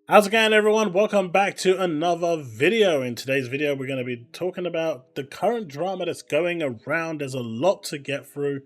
How's it going, everyone? Welcome back to another video. In today's video, we're going to be talking about the current drama that's going around. There's a lot to get through.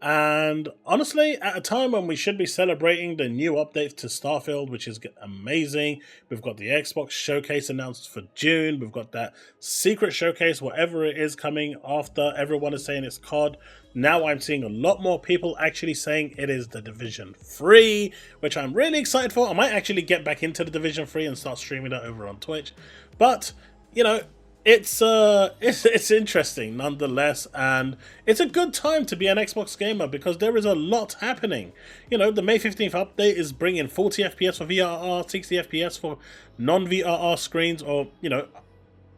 And honestly, at a time when we should be celebrating the new updates to Starfield, which is amazing, we've got the Xbox Showcase announced for June. We've got that secret showcase, whatever it is, coming after everyone is saying it's COD. Now I'm seeing a lot more people actually saying it is the Division 3, which I'm really excited for. I might actually get back into the Division 3 and start streaming that over on Twitch. But, you know, it's interesting nonetheless, and it's a good time to be an Xbox gamer because there is a lot happening. You know, the May 15th update is bringing 40 FPS for VRR, 60 FPS for non-VRR screens, or, you know,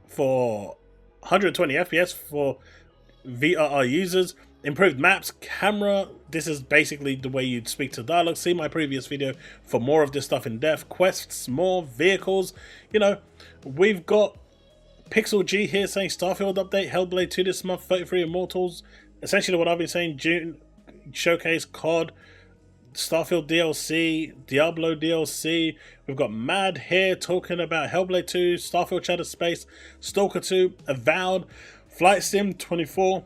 for 120 FPS for VRR users. Improved maps, camera, this is basically the way you'd speak to dialogue. See my previous video for more of this stuff in depth. Quests, more vehicles. You know, we've got Pixel G here saying Starfield update, Hellblade 2 this month, 33 Immortals. Essentially what I've been saying, June showcase, COD, Starfield DLC, Diablo DLC. We've got Mad here talking about Hellblade 2, Starfield Shattered Space, Stalker 2, Avowed, Flight Sim 24,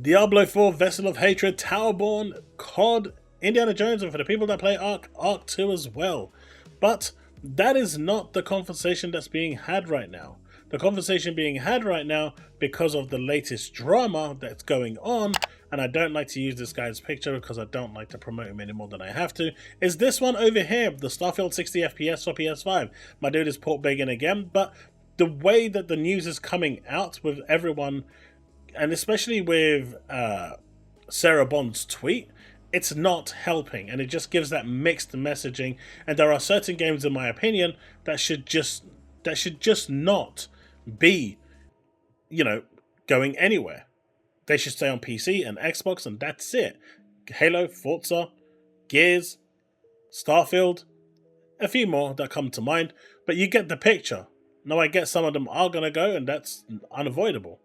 Diablo 4, Vessel of Hatred, Towerborn, COD, Indiana Jones, and for the people that play Ark 2 as well. But that is not the conversation that's being had right now. The conversation being had right now, because of the latest drama that's going on, and I don't like to use this guy's picture because I don't like to promote him any more than I have to, is this one over here, the Starfield 60 FPS for PS5. My dude is port begging again, but the way that the news is coming out with everyone, and especially with Sarah Bond's tweet, it's not helping, and it just gives that mixed messaging. And there are certain games, in my opinion, that should just not be, you know, going anywhere. They should stay on PC and Xbox, and that's it. Halo, Forza, Gears, Starfield, a few more that come to mind, but you get the picture. Now, I get some of them are gonna go, and that's unavoidable.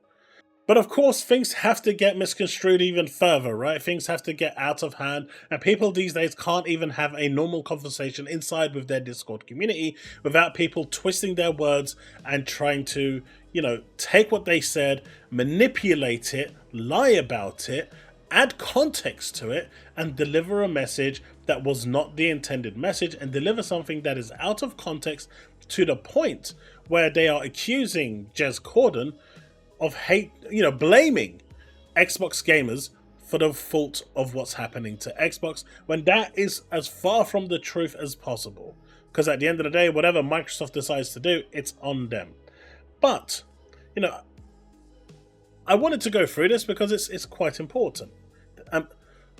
But of course, things have to get misconstrued even further, right? Things have to get out of hand, and people these days can't even have a normal conversation inside with their Discord community without people twisting their words and trying to, you know, take what they said, manipulate it, lie about it, add context to it, and deliver a message that was not the intended message, and deliver something that is out of context to the point where they are accusing Jez Corden of hate, you know, blaming Xbox gamers for the fault of what's happening to Xbox, when that is as far from the truth as possible. Because at the end of the day, whatever Microsoft decides to do, it's on them. But, you know, I wanted to go through this because it's quite important.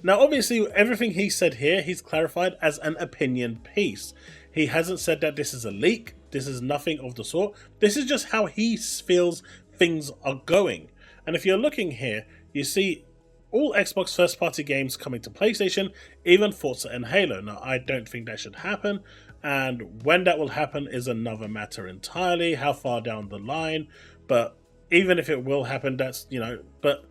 Now, obviously, everything he said here, he's clarified as an opinion piece. He hasn't said that this is a leak. This is nothing of the sort. This is just how he feels things are going. And if you're looking here, you see all Xbox first party games coming to PlayStation, even Forza and Halo. Now, I don't think that should happen, and when that will happen is another matter entirely, how far down the line. But even if it will happen, that's, you know, but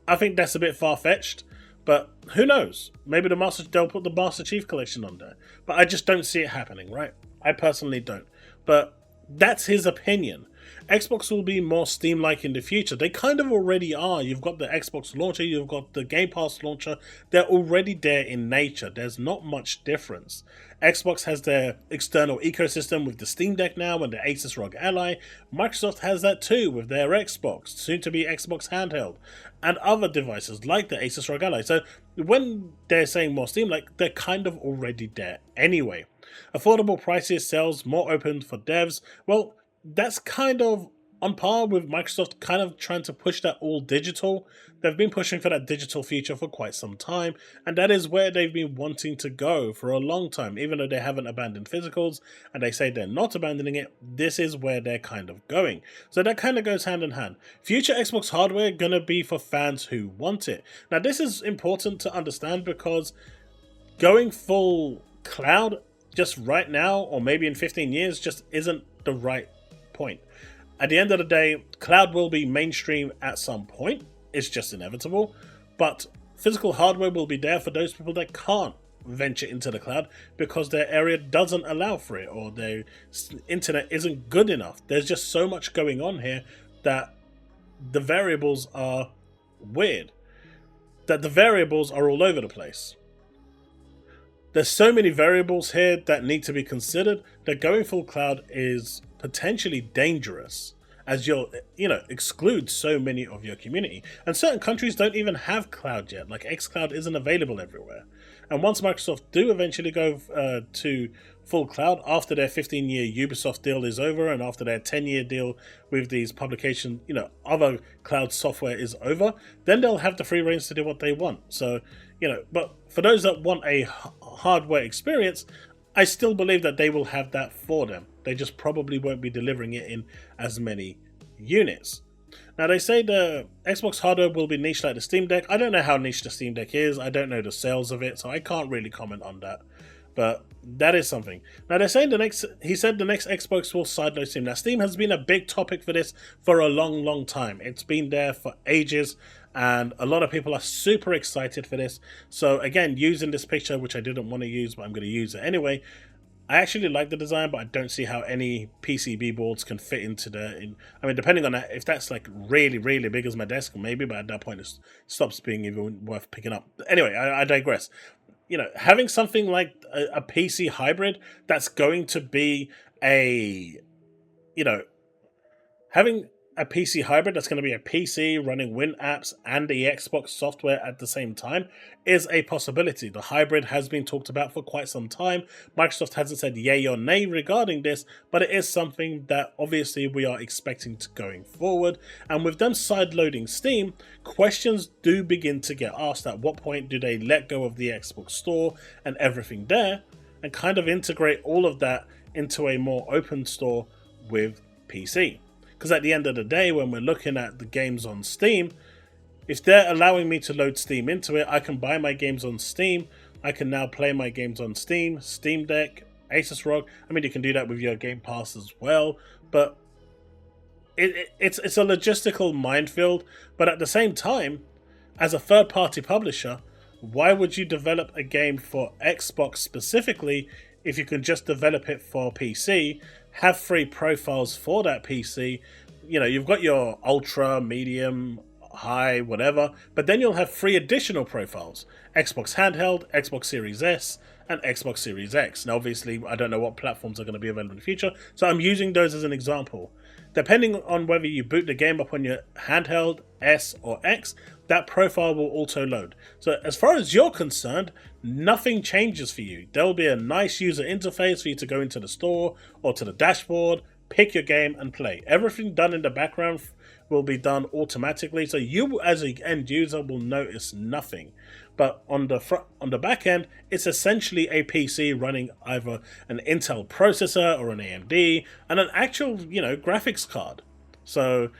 I think that's a bit far-fetched. But who knows? Maybe they'll put the Master Chief Collection on there. But I just don't see it happening, right? I personally don't. But that's his opinion. Xbox will be more Steam-like in the future. They kind of already are. You've got the Xbox launcher, you've got the Game Pass launcher. They're already there in nature. There's not much difference. Xbox has their external ecosystem with the Steam Deck now and the Asus ROG Ally. Microsoft has that too with their Xbox, soon to be Xbox Handheld, and other devices like the Asus ROG Ally. So when they're saying more Steam-like, they're kind of already there anyway. Affordable prices, sales, more open for devs. Well, that's kind of on par with Microsoft kind of trying to push that all digital. They've been pushing for that digital feature for quite some time, and that is where they've been wanting to go for a long time. Even though they haven't abandoned physicals, and they say they're not abandoning it, this is where they're kind of going. So that kind of goes hand in hand. Future Xbox hardware gonna be for fans who want it. Now, this is important to understand because going full cloud just right now, or maybe in 15 years, just isn't the right point. At the end of the day, cloud will be mainstream at some point. It's just inevitable. But physical hardware will be there for those people that can't venture into the cloud because their area doesn't allow for it, or their internet isn't good enough. There's just so much going on here that the variables are weird, that the variables are all over the place. There's so many variables here that need to be considered that going full cloud is potentially dangerous, as you'll, exclude so many of your community. And certain countries don't even have cloud yet, like xCloud isn't available everywhere. And once Microsoft do eventually go to full cloud, after their 15-year Ubisoft deal is over, and after their 10-year deal with these publications, other cloud software is over, then they'll have the free reins to do what they want. So, but for those that want a hardware experience, I still believe that they will have that for them. They just probably won't be delivering it in as many units. Now, they say the Xbox hardware will be niche like the Steam Deck. I don't know how niche the Steam Deck is. I don't know the sales of it, so I can't really comment on that. But that is something. Now, they're saying he said the next Xbox will sideload Steam. Now, Steam has been a big topic for this for a long, long time. It's been there for ages, and a lot of people are super excited for this. So, again, using this picture, which I didn't want to use, but I'm going to use it anyway, I actually like the design, but I don't see how any PCB boards can fit into depending on that, if that's like really, really big as my desk, maybe, but at that point it stops being even worth picking up. Anyway, I digress. Having something like a PC hybrid that's going to be having a PC hybrid that's going to be a PC running Win apps and the Xbox software at the same time is a possibility. The hybrid has been talked about for quite some time. Microsoft hasn't said yay or nay regarding this, but it is something that obviously we are expecting to going forward. And with them sideloading Steam, questions do begin to get asked. At what point do they let go of the Xbox store and everything there and kind of integrate all of that into a more open store with PC? Because at the end of the day, when we're looking at the games on Steam, if they're allowing me to load Steam into it, I can buy my games on Steam. I can now play my games on Steam, Steam Deck, Asus ROG. You can do that with your Game Pass as well. But it's a logistical minefield. But at the same time, as a third-party publisher, why would you develop a game for Xbox specifically if you can just develop it for PC, have free profiles for that PC? You've got your ultra, medium, high, whatever, but then you'll have 3 additional profiles: Xbox handheld, Xbox Series S, and Xbox Series X. Now, obviously, I don't know what platforms are going to be available in the future, so I'm using those as an example. Depending on whether you boot the game up on your handheld, S or X, that profile will auto-load. So as far as you're concerned, nothing changes for you. There will be a nice user interface for you to go into the store or to the dashboard, pick your game and play. Everything done in the background will be done automatically, so you as an end user will notice nothing. But on the back end, it's essentially a PC running either an Intel processor or an AMD and an actual, graphics card. So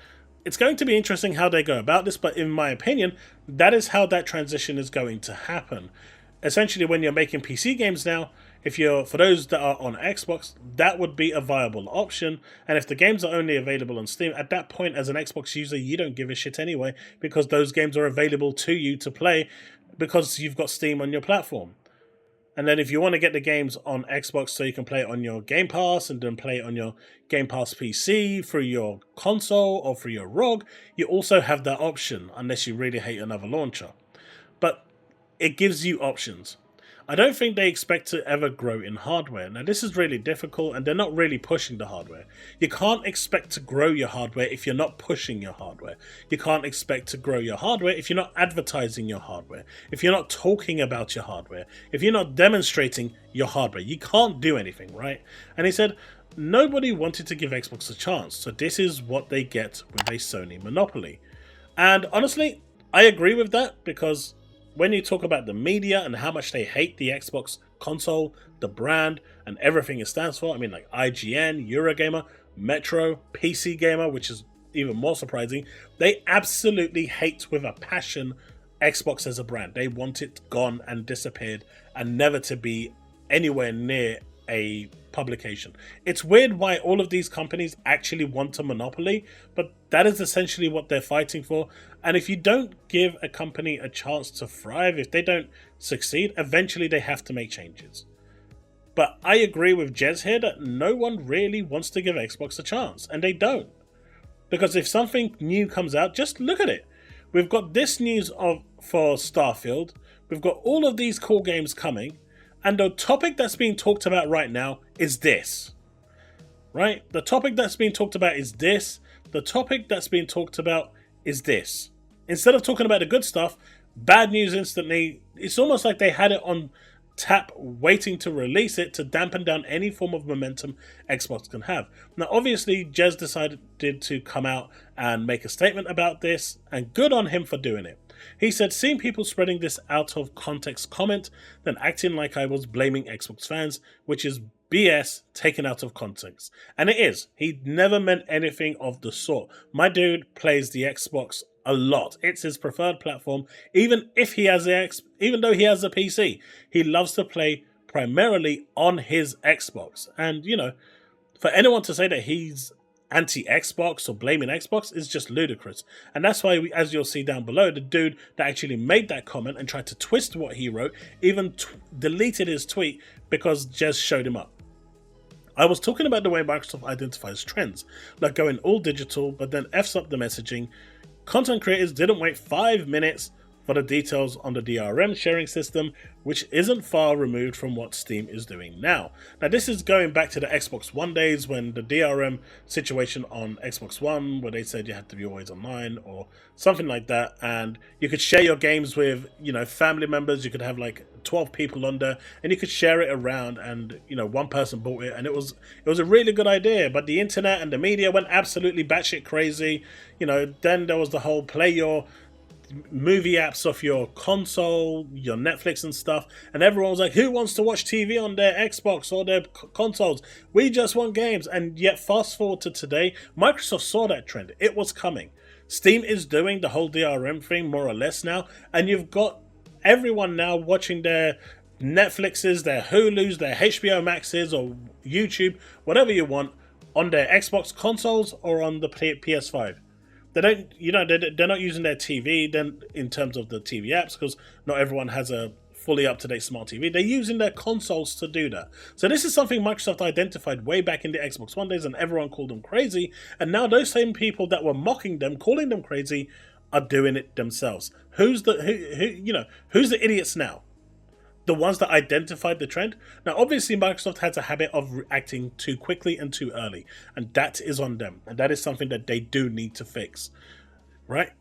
it's going to be interesting how they go about this, but in my opinion, that is how that transition is going to happen. Essentially, when you're making PC games now, for those that are on Xbox, that would be a viable option. And if the games are only available on Steam, at that point, as an Xbox user, you don't give a shit anyway, because those games are available to you to play because you've got Steam on your platform. And then if you want to get the games on Xbox so you can play it on your Game Pass and then play it on your Game Pass PC through your console or through your ROG, you also have that option, unless you really hate another launcher. But it gives you options. I don't think they expect to ever grow in hardware. Now, this is really difficult, and they're not really pushing the hardware. You can't expect to grow your hardware if you're not pushing your hardware. You can't expect to grow your hardware if you're not advertising your hardware, if you're not talking about your hardware, if you're not demonstrating your hardware. You can't do anything, right? And he said, nobody wanted to give Xbox a chance, so this is what they get with a Sony monopoly. And honestly, I agree with that, because when you talk about the media and how much they hate the Xbox console, the brand, and everything it stands for, like IGN, Eurogamer, Metro, PC Gamer, which is even more surprising, they absolutely hate with a passion Xbox as a brand. They want it gone and disappeared and never to be anywhere near a publication. It's weird why all of these companies actually want a monopoly, but that is essentially what they're fighting for. And if you don't give a company a chance to thrive, if they don't succeed, eventually they have to make changes. But I agree with Jez here that no one really wants to give Xbox a chance, and they don't. Because if something new comes out, just look at it. We've got this news for Starfield, we've got all of these cool games coming, and the topic that's being talked about right now is this. Right? The topic that's being talked about is this. The topic that's being talked about is this. Instead of talking about the good stuff, bad news instantly. It's almost like they had it on tap waiting to release it to dampen down any form of momentum Xbox can have. Now obviously Jez decided to come out and make a statement about this, and good on him for doing it. He said, seeing people spreading this out of context comment, then acting like I was blaming Xbox fans, which is BS taken out of context. And it is. He never meant anything of the sort. My dude plays the Xbox a lot. It's his preferred platform. Even though he has a PC, he loves to play primarily on his Xbox. And you know, for anyone to say that he's anti-Xbox or blaming Xbox is just ludicrous. And that's why, as you'll see down below, the dude that actually made that comment and tried to twist what he wrote even deleted his tweet because Jez showed him up. I was talking about the way Microsoft identifies trends, like going all digital, but then F's up the messaging. Content creators didn't wait 5 minutes for the details on the DRM sharing system, which isn't far removed from what Steam is doing now. Now this is going back to the Xbox One days, when the DRM situation on Xbox One, where they said you had to be always online or something like that, and you could share your games with, you know, family members. You could have like 12 people on there and you could share it around, and you know, one person bought it, and it was a really good idea, but the internet and the media went absolutely batshit crazy. You know, then there was the whole play your movie apps off your console, your Netflix and stuff, and everyone was like, who wants to watch TV on their Xbox or their consoles? We just want games. And yet fast forward to today, Microsoft saw that trend. It was coming. Steam is doing the whole DRM thing more or less now, and you've got everyone now watching their Netflixes, their Hulus, their HBO Maxes or YouTube, whatever you want, on their Xbox consoles or on the PS5. They don't, you know, they're not using their TV then in terms of the TV apps, because not everyone has a fully up-to-date smart TV. They're using their consoles to do that. So this is something Microsoft identified way back in the Xbox One days, and everyone called them crazy. And now those same people that were mocking them, calling them crazy, are doing it themselves. Who's the idiots now? The ones that identified the trend? Now, obviously, Microsoft has a habit of reacting too quickly and too early, and that is on them, and that is something that they do need to fix, right?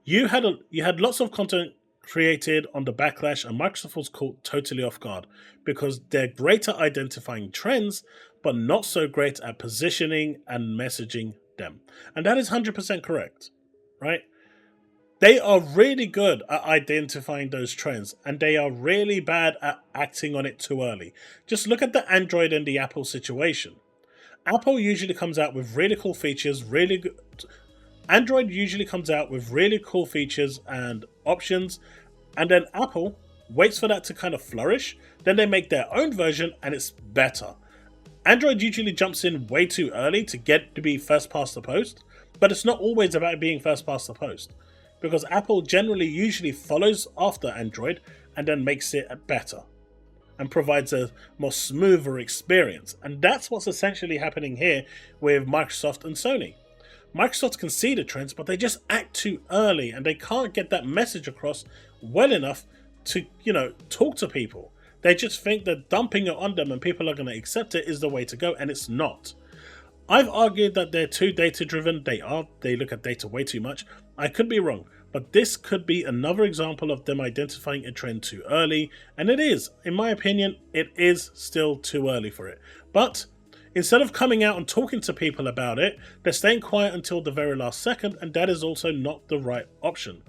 You had lots of content created on the backlash, and Microsoft was caught totally off guard because they're great at identifying trends, but not so great at positioning and messaging them, and that is 100% correct, right? They are really good at identifying those trends, and they are really bad at acting on it too early. Just look at the Android and the Apple situation. Apple usually comes out with really cool features, Android usually comes out with really cool features and options, and then Apple waits for that to kind of flourish, then they make their own version and it's better. Android usually jumps in way too early to get to be first past the post, but it's not always about being first past the post, because Apple usually follows after Android and then makes it better and provides a more smoother experience. And that's what's essentially happening here with Microsoft and Sony. Microsoft can see the trends, but they just act too early, and they can't get that message across well enough to, you know, talk to people. They just think that dumping it on them and people are going to accept it is the way to go, and it's not. I've argued that they're too data-driven. They look at data way too much. I could be wrong, but this could be another example of them identifying a trend too early, and it is, in my opinion, it is still too early for it. But instead of coming out and talking to people about it, they're staying quiet until the very last second, and that is also not the right option.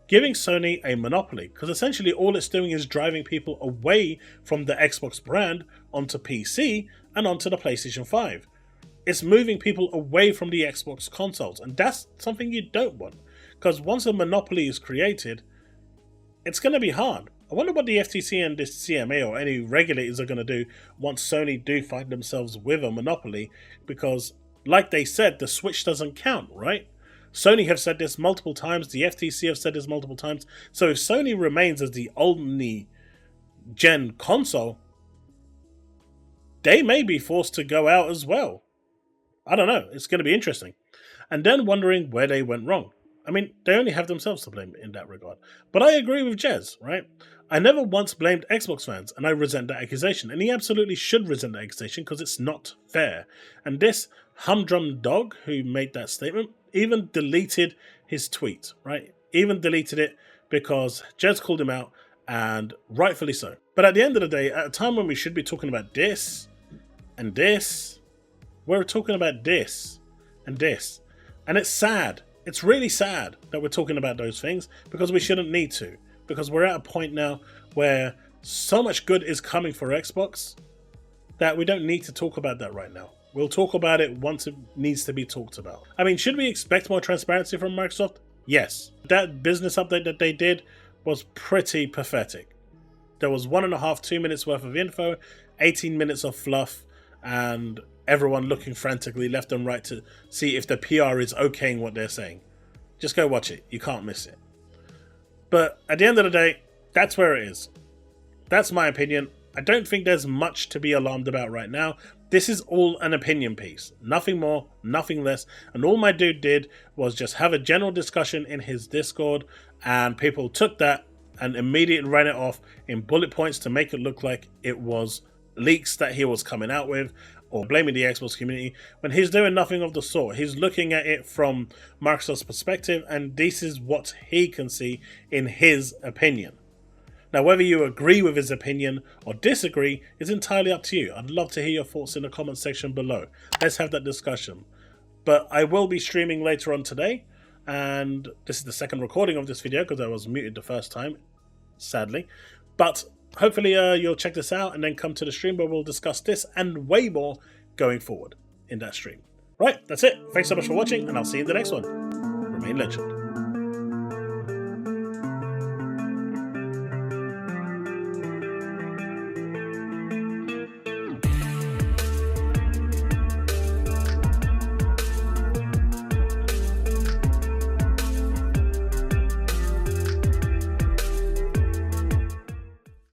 Giving Sony a monopoly, because essentially all it's doing is driving people away from the Xbox brand onto PC and onto the PlayStation 5. It's moving people away from the Xbox consoles, and that's something you don't want, because once a monopoly is created, it's going to be hard. I wonder what the FTC and this CMA or any regulators are going to do once Sony do find themselves with a monopoly, because like they said, the Switch doesn't count, right? Sony have said this multiple times, the FTC have said this multiple times, so if Sony remains as the only gen console, they may be forced to go out as well. I don't know, it's going to be interesting. And then wondering where they went wrong. I mean, they only have themselves to blame in that regard. But I agree with Jez, right? I never once blamed Xbox fans, and I resent that accusation. And he absolutely should resent that accusation because it's not fair. And this humdrum dog who made that statement even deleted his tweet, right? Even deleted it because Jez called him out, and rightfully so. But at the end of the day, at a time when we should be talking about this and this, we're talking about this and this. And it's sad. It's really sad that we're talking about those things because we shouldn't need to. Because we're at a point now where so much good is coming for Xbox that we don't need to talk about that right now. We'll talk about it once it needs to be talked about. I mean, should we expect more transparency from Microsoft? Yes. That business update that they did was pretty pathetic. There was 1.5, 2 minutes worth of info, 18 minutes of fluff, and everyone looking frantically left and right to see if the PR is okaying what they're saying. Just go watch it. You can't miss it. But at the end of the day, that's where it is. That's my opinion. I don't think there's much to be alarmed about right now. This is all an opinion piece. Nothing more, nothing less. And all my dude did was just have a general discussion in his Discord, and people took that and immediately ran it off in bullet points to make it look like it was leaks that he was coming out with, or blaming the Xbox community, when he's doing nothing of the sort. He's looking at it from Microsoft's perspective, and this is what he can see in his opinion. Now, whether you agree with his opinion or disagree is entirely up to you. I'd love to hear your thoughts in the comment section below. Let's have that discussion. But I will be streaming later on today, and this is the second recording of this video because I was muted the first time, sadly. But hopefully you'll check this out and then come to the stream where we'll discuss this and way more going forward in that stream. Right, that's it. Thanks so much for watching, and I'll see you in the next one. Remain legend.